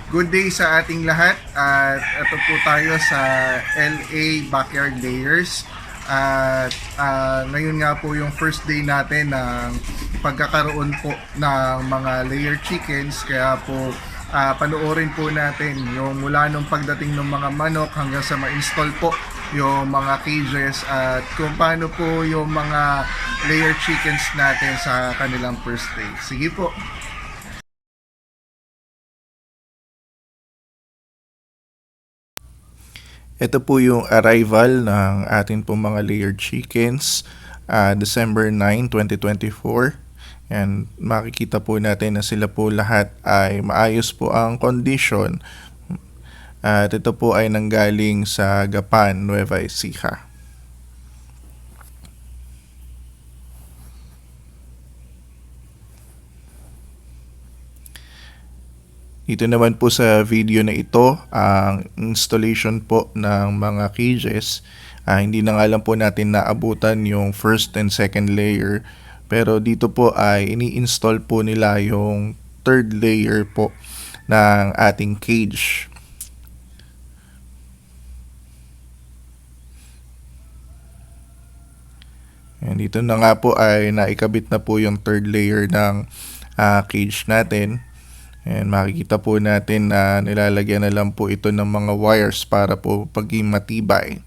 Good day sa ating lahat at ito po tayo sa LA Backyard Layers at ngayon nga po yung first day natin ng pagkakaroon po ng mga layer chickens, kaya po panoorin po natin yung mula nung pagdating ng mga manok hanggang sa ma-install po yung mga cages at kung paano po yung mga layer chickens natin sa kanilang first day. Sige po. Ito po yung arrival ng atin pong mga layered chickens, December 9, 2024. And makikita po natin na sila po lahat ay maayos po ang condition. At ito po ay nanggaling sa Gapan, Nueva Ecija. Dito naman po sa video na ito, ang installation po ng mga cages. Hindi na nga lang po natin naabutan yung first and second layer. Pero dito po ay ini-install po nila yung third layer po ng ating cage. And dito na nga po ay naikabit na po yung third layer ng cage natin. And makikita po natin na nilalagyan na lang po ito ng mga wires para po paging matibay.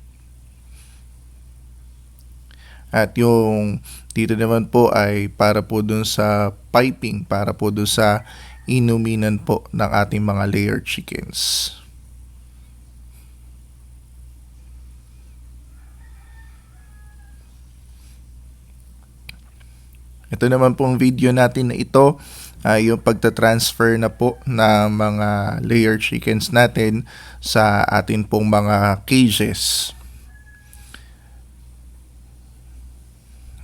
At yung dito naman po ay para po dun sa piping, para po dun sa inuminan po ng ating mga layered chickens. Ito naman pong video natin na ito ay yung pagta-transfer na po ng mga layer chickens natin sa atin pong mga cages.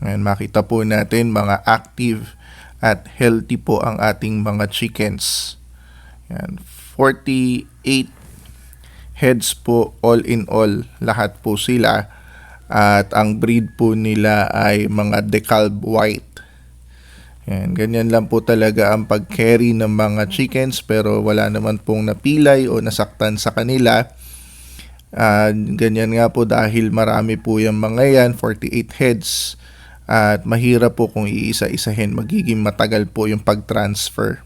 Ayan, makita po natin mga active at healthy po ang ating mga chickens. Ayan, 48 heads po all in all, lahat po sila. At ang breed po nila ay mga DeKalb White. Yan, ganyan lang po talaga ang pag-carry ng mga chickens, pero wala naman pong napilay o nasaktan sa kanila. Ganyan nga po dahil marami po yung mga yan, 48 heads. At mahirap po kung iisa-isahin, magiging matagal po yung pag-transfer.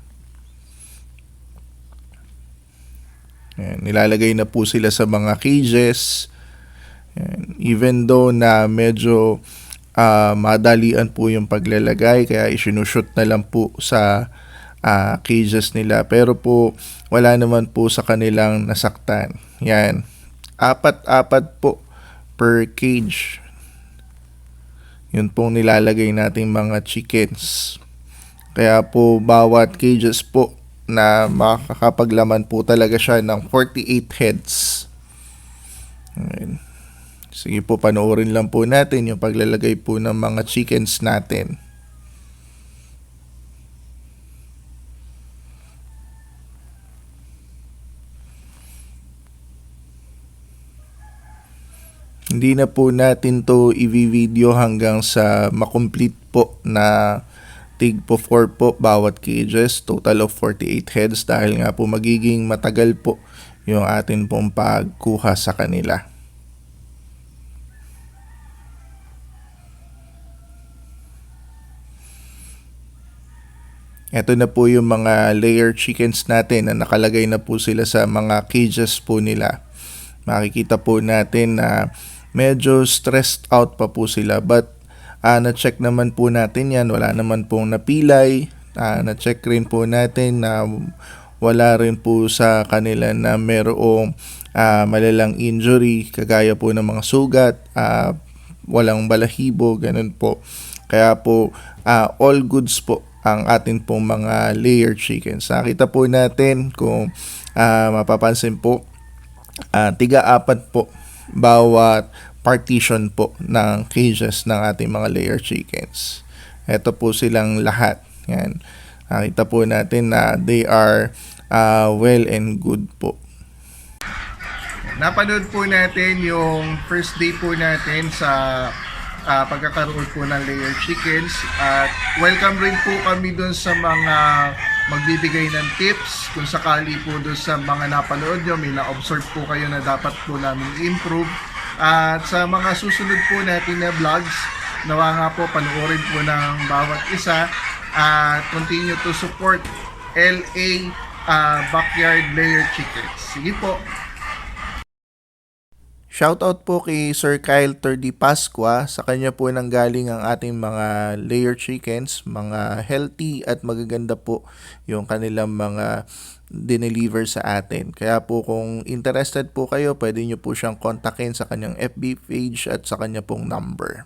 Yan, nilalagay na po sila sa mga cages. Yan, even though na medyo madalian po yung paglalagay, kaya isinushoot na lang po sa cages nila, pero po wala naman po sa kanilang nasaktan. Yan, apat po per cage yun pong nilalagay nating mga chickens, kaya po bawat cages po na makakapaglaman po talaga siya ng 48 heads. Ayan. Sige po, panoorin lang po natin yung paglalagay po ng mga chickens natin. Hindi na po natin to i-video hanggang sa makomplete po na tig po 4 po bawat cages, total of 48 heads, dahil nga po magiging matagal po yung atin pong pagkuha sa kanila. Ito na po yung mga layer chickens natin na nakalagay na po sila sa mga cages po nila. Makikita po natin na medyo stressed out pa po sila, but na-check naman po natin yan, wala naman pong napilay. Na-check rin po natin na wala rin po sa kanila na merong malalang injury, kagaya po ng mga sugat, walang balahibo, ganun po. Kaya po all goods po ang atin pong mga layer chickens. Nakita po natin kung mapapansin po, tiga-apat po bawat partition po ng cages ng ating mga layer chickens. Ito po silang lahat. Yan. Nakita po natin na they are well and good po. Napanood po natin yung first day po natin sa pagkakaroon po ng layer chickens, at welcome rin po kami dun sa mga magbibigay ng tips kung sakali po doon sa mga napanood nyo, may na-observe po kayo na dapat po namin improve. At sa mga susunod po natin na vlogs, nawa nga po panoorin po ng bawat isa at continue to support LA Backyard Layer Chickens. Sige po. Shoutout po kay Sir Kyle Terdi Pasqua. Sa kanya po nanggaling ang ating mga layer chickens, mga healthy at magaganda po yung kanilang mga dineliver sa atin. Kaya po kung interested po kayo, pwede nyo po siyang kontakin sa kanyang FB page at sa kanya pong number.